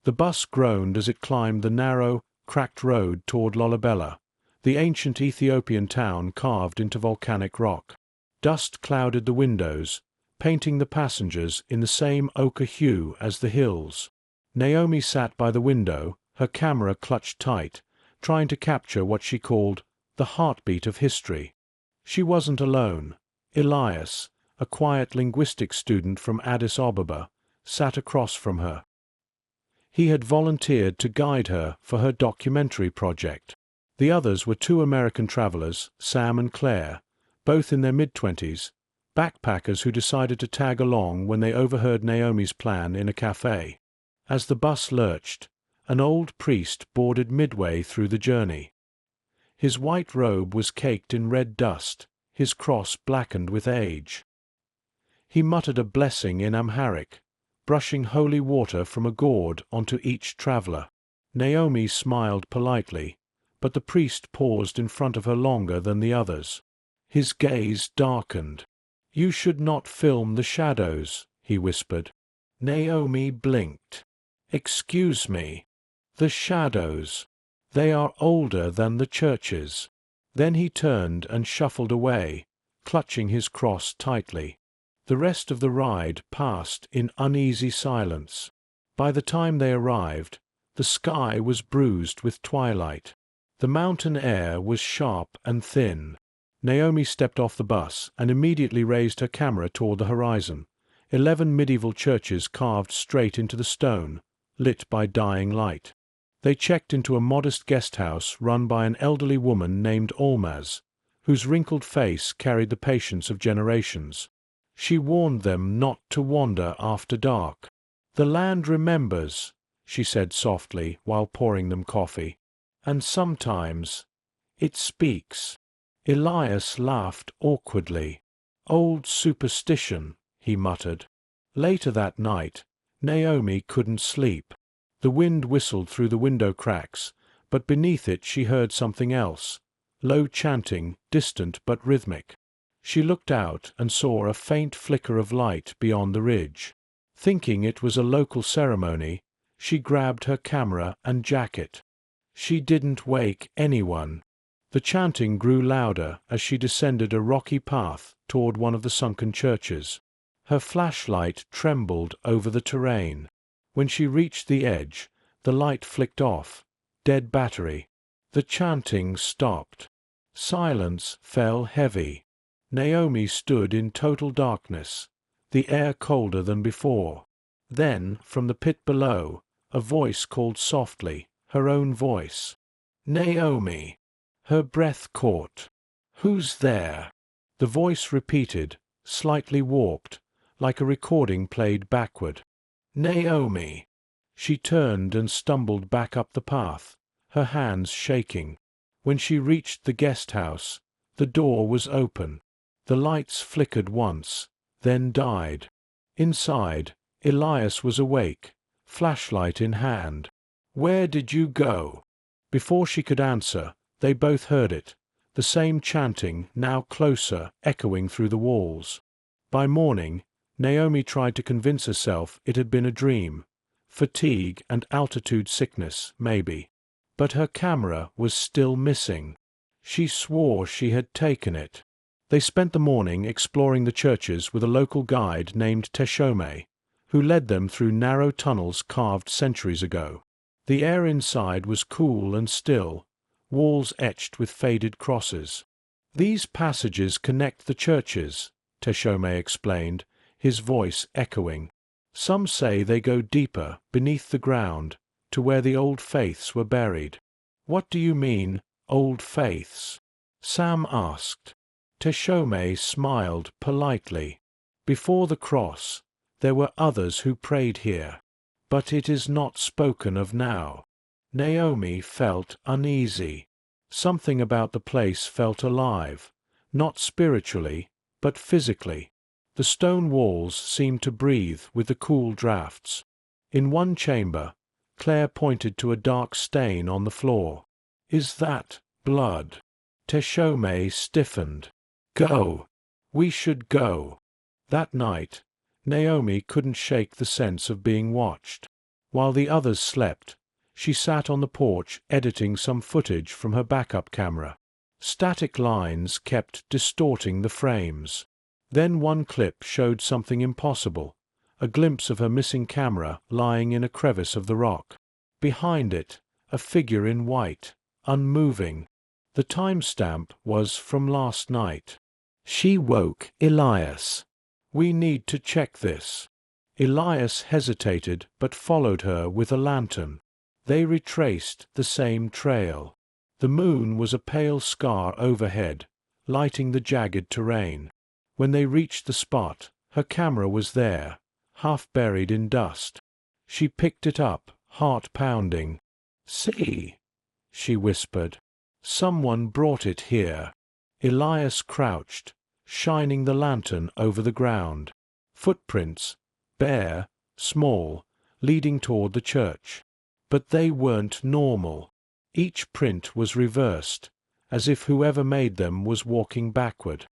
The bus groaned as it climbed the narrow, cracked road toward Lalibela, the ancient Ethiopian town carved into volcanic rock. Dust clouded the windows, painting the passengers in the same ochre hue as the hills. Naomi sat by the window, her camera clutched tight, trying to capture what she called the heartbeat of history. She wasn't alone. Elias, a quiet linguistics student from Addis Ababa, sat across from her. He had volunteered to guide her for her documentary project. The others were two American travelers, Sam and Claire, both in their mid-20s, backpackers who decided to tag along when they overheard Naomi's plan in a cafe. As the bus lurched, an old priest boarded midway through the journey. His white robe was caked in red dust, his cross blackened with age. He muttered a blessing in Amharic, brushing holy water from a gourd onto each traveler. Naomi smiled politely, but the priest paused in front of her longer than the others. His gaze darkened. "You should not film the shadows," he whispered. Naomi blinked. "Excuse me. The shadows. They are older than the churches." Then he turned and shuffled away, clutching his cross tightly. The rest of the ride passed in uneasy silence. By the time they arrived, the sky was bruised with twilight. The mountain air was sharp and thin. Naomi stepped off the bus and immediately raised her camera toward the horizon. 11 medieval churches carved straight into the stone, lit by dying light. They checked into a modest guest house run by an elderly woman named Almaz, whose wrinkled face carried the patience of generations. She warned them not to wander after dark. "The land remembers," she said softly while pouring them coffee. "And sometimes it speaks." Elias laughed awkwardly. "Old superstition," he muttered. Later that night, Naomi couldn't sleep. The wind whistled through the window cracks, but beneath it she heard something else, low chanting, distant but rhythmic. She looked out and saw a faint flicker of light beyond the ridge. Thinking it was a local ceremony, she grabbed her camera and jacket. She didn't wake anyone. The chanting grew louder as she descended a rocky path toward one of the sunken churches. Her flashlight trembled over the terrain. When she reached the edge, the light flicked off. Dead battery. The chanting stopped. Silence fell heavy. Naomi stood in total darkness, the air colder than before. Then, from the pit below, a voice called softly, her own voice. "Naomi." Her breath caught. "Who's there?" The voice repeated, slightly warped, like a recording played backward. "Naomi." She turned and stumbled back up the path, her hands shaking. When she reached the guest house, the door was open. The lights flickered once, then died. Inside, Elias was awake, flashlight in hand. "Where did you go?" Before she could answer, they both heard it, the same chanting, now closer, echoing through the walls. By morning, Naomi tried to convince herself it had been a dream. Fatigue and altitude sickness, maybe. But her camera was still missing. She swore she had taken it. They spent the morning exploring the churches with a local guide named Teshome, who led them through narrow tunnels carved centuries ago. The air inside was cool and still, walls etched with faded crosses. "These passages connect the churches," Teshome explained, his voice echoing. "Some say they go deeper, beneath the ground, to where the old faiths were buried." "What do you mean, old faiths?" Sam asked. Teshome smiled politely. "Before the cross, there were others who prayed here, but it is not spoken of now." Naomi felt uneasy. Something about the place felt alive, not spiritually, but physically. The stone walls seemed to breathe with the cool drafts. In one chamber, Claire pointed to a dark stain on the floor. "Is that blood?" Teshome stiffened. "Go. We should go." That night, Naomi couldn't shake the sense of being watched. While the others slept, she sat on the porch editing some footage from her backup camera. Static lines kept distorting the frames. Then one clip showed something impossible, a glimpse of her missing camera lying in a crevice of the rock. Behind it, a figure in white, unmoving. The timestamp was from last night. She woke Elias. "We need to check this." Elias hesitated but followed her with a lantern. They retraced the same trail. The moon was a pale scar overhead, lighting the jagged terrain. When they reached the spot, her camera was there, half buried in dust. She picked it up, heart pounding. "See," she whispered. "Someone brought it here." Elias crouched, shining the lantern over the ground. Footprints, bare, small, leading toward the church. But they weren't normal. Each print was reversed, as if whoever made them was walking backward.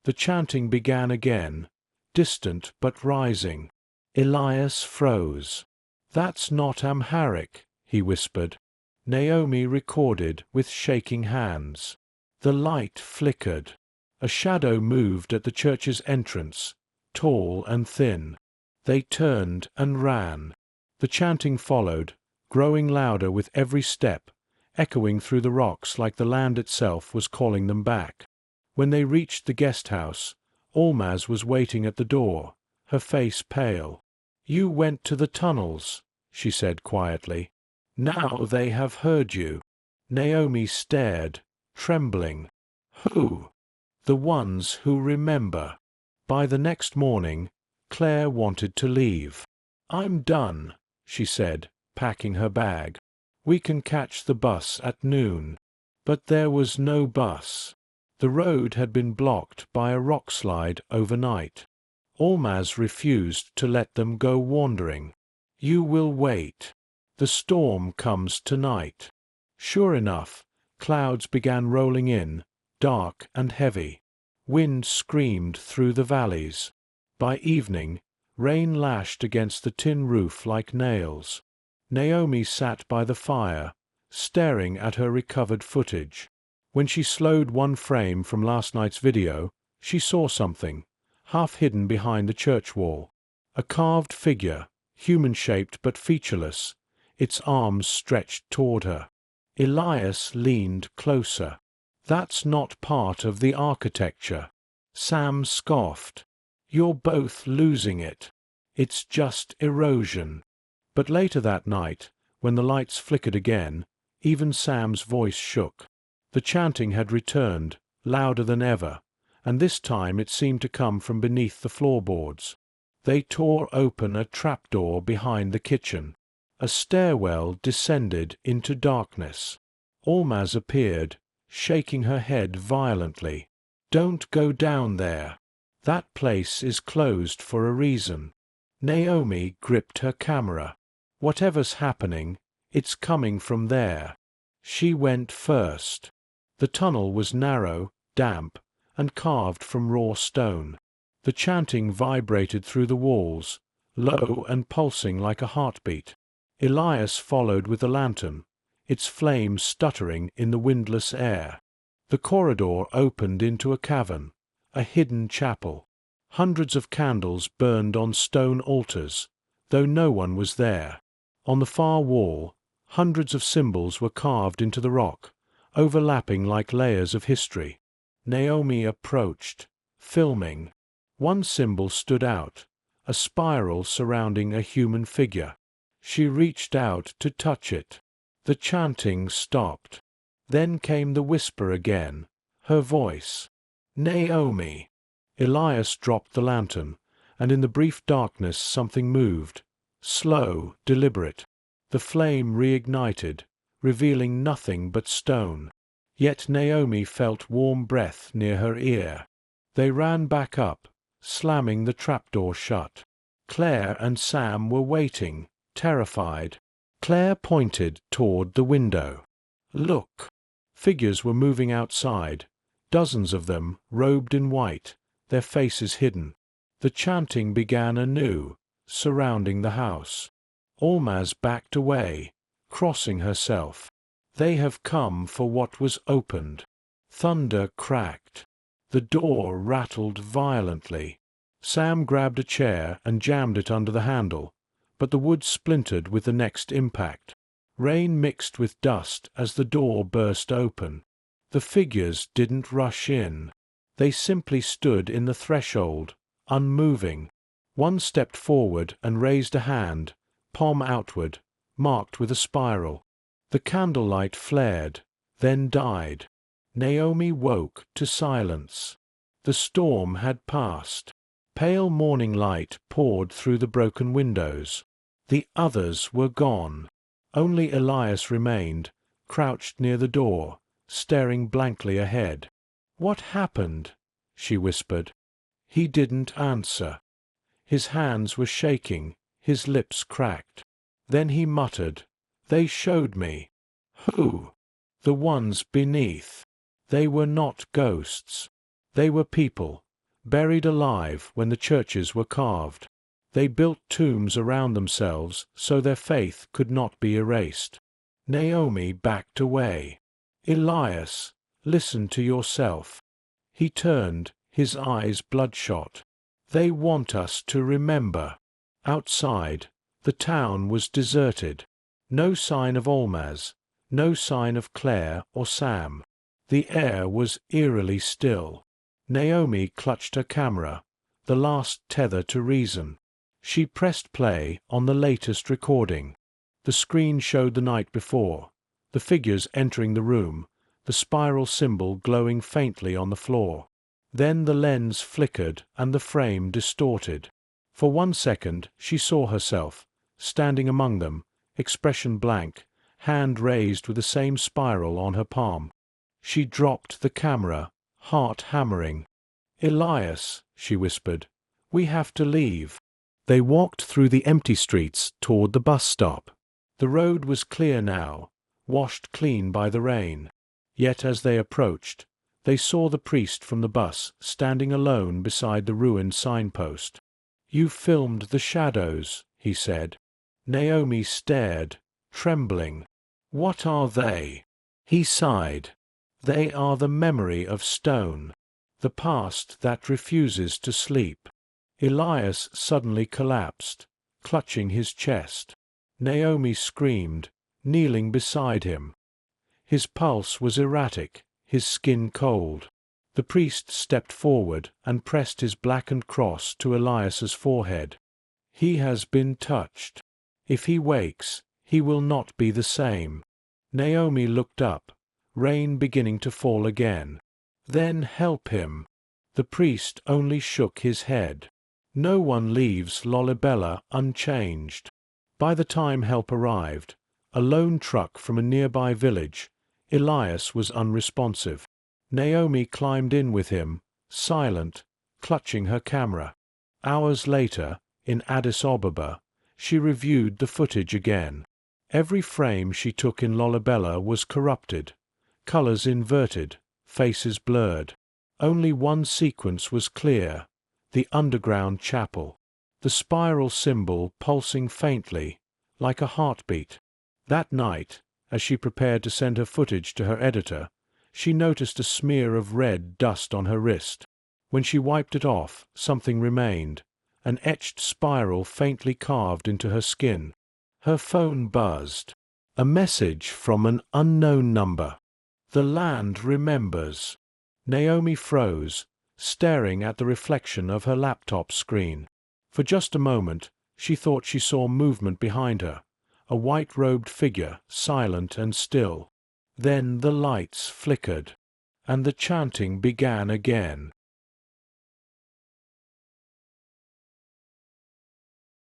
The chanting began again, distant but rising. Elias froze. "That's not Amharic," he whispered. Naomi recorded with shaking hands. The light flickered. A shadow moved at the church's entrance, tall and thin. They turned and ran. The chanting followed, growing louder with every step, echoing through the rocks like the land itself was calling them back. When they reached the guest house, Almaz was waiting at the door, her face pale. "You went to the tunnels," she said quietly. "Now they have heard you." Naomi stared, trembling. "Who?" "The ones who remember." By the next morning, Claire wanted to leave. "I'm done," she said, packing her bag. "We can catch the bus at noon." But there was no bus. The road had been blocked by a rock slide overnight. Almaz refused to let them go wandering. "You will wait. The storm comes tonight." Sure enough, clouds began rolling in, dark and heavy. Wind screamed through the valleys. By evening, rain lashed against the tin roof like nails. Naomi sat by the fire, staring at her recovered footage. When she slowed one frame from last night's video, she saw something, half hidden behind the church wall. A carved figure, human-shaped but featureless, its arms stretched toward her. Elias leaned closer. "That's not part of the architecture." Sam scoffed. "You're both losing it. It's just erosion." But later that night, when the lights flickered again, even Sam's voice shook. The chanting had returned, louder than ever, and this time it seemed to come from beneath the floorboards. They tore open a trapdoor behind the kitchen. A stairwell descended into darkness. Almaz appeared, shaking her head violently. "Don't go down there. That place is closed for a reason." Naomi gripped her camera. "Whatever's happening, it's coming from there." She went first. The tunnel was narrow, damp, and carved from raw stone. The chanting vibrated through the walls, low and pulsing like a heartbeat. Elias followed with the lantern, its flame stuttering in the windless air. The corridor opened into a cavern, a hidden chapel. Hundreds of candles burned on stone altars, though no one was there. On the far wall, hundreds of symbols were carved into the rock, overlapping like layers of history. Naomi approached, filming. One symbol stood out, a spiral surrounding a human figure. She reached out to touch it. The chanting stopped. Then came the whisper again, her voice. "Naomi." Elias dropped the lantern, and in the brief darkness something moved, slow, deliberate. The flame reignited, revealing nothing but stone. Yet Naomi felt warm breath near her ear. They ran back up, slamming the trapdoor shut. Claire and Sam were waiting, terrified. Claire pointed toward the window. "Look." Figures were moving outside, dozens of them, robed in white, their faces hidden. The chanting began anew, surrounding the house. Almaz backed away, crossing herself. They have come for what was opened. Thunder cracked. The door rattled violently. Sam grabbed a chair and jammed it under the handle, but the wood splintered with the next impact. Rain mixed with dust as the door burst open. The figures didn't rush in. They simply stood in the threshold, unmoving. One stepped forward and raised a hand, palm outward, marked with a spiral. The candlelight flared, then died. Naomi woke to silence. The storm had passed. Pale morning light poured through the broken windows. The others were gone. Only Elias remained, crouched near the door, staring blankly ahead. "What happened?" she whispered. He didn't answer. His hands were shaking, his lips cracked. Then he muttered, "They showed me." "Who?" "The ones beneath. They were not ghosts. They were people, buried alive when the churches were carved. They built tombs around themselves so their faith could not be erased." Naomi backed away. "Elias, listen to yourself." He turned, his eyes bloodshot. "They want us to remember." Outside, the town was deserted. No sign of Almaz, no sign of Claire or Sam. The air was eerily still. Naomi clutched her camera, the last tether to reason. She pressed play on the latest recording. The screen showed the night before, the figures entering the room, the spiral symbol glowing faintly on the floor. Then the lens flickered and the frame distorted. For 1 second she saw herself, standing among them, expression blank, hand raised with the same spiral on her palm. She dropped the camera, heart hammering. "Elias," she whispered, "we have to leave." They walked through the empty streets toward the bus stop. The road was clear now, washed clean by the rain. Yet as they approached, they saw the priest from the bus standing alone beside the ruined signpost. "You filmed the shadows," he said. Naomi stared, trembling. "What are they?" He sighed. "They are the memory of stone, the past that refuses to sleep." Elias suddenly collapsed, clutching his chest. Naomi screamed, kneeling beside him. His pulse was erratic, his skin cold. The priest stepped forward and pressed his blackened cross to Elias's forehead. "He has been touched. If he wakes, he will not be the same." Naomi looked up, rain beginning to fall again. "Then help him." The priest only shook his head. No one leaves Lalibela unchanged. By the time help arrived, a lone truck from a nearby village, Elias was unresponsive. Naomi climbed in with him, silent, clutching her camera. Hours later, in Addis Ababa, she reviewed the footage again. Every frame she took in Lalibela was corrupted, colors inverted, faces blurred. Only one sequence was clear: the underground chapel, the spiral symbol pulsing faintly, like a heartbeat. That night, as she prepared to send her footage to her editor, she noticed a smear of red dust on her wrist. When she wiped it off, something remained, an etched spiral faintly carved into her skin. Her phone buzzed. A message from an unknown number. "The land remembers." Naomi froze, staring at the reflection of her laptop screen. For just a moment, she thought she saw movement behind her, a white-robed figure, silent and still. Then the lights flickered, and the chanting began again.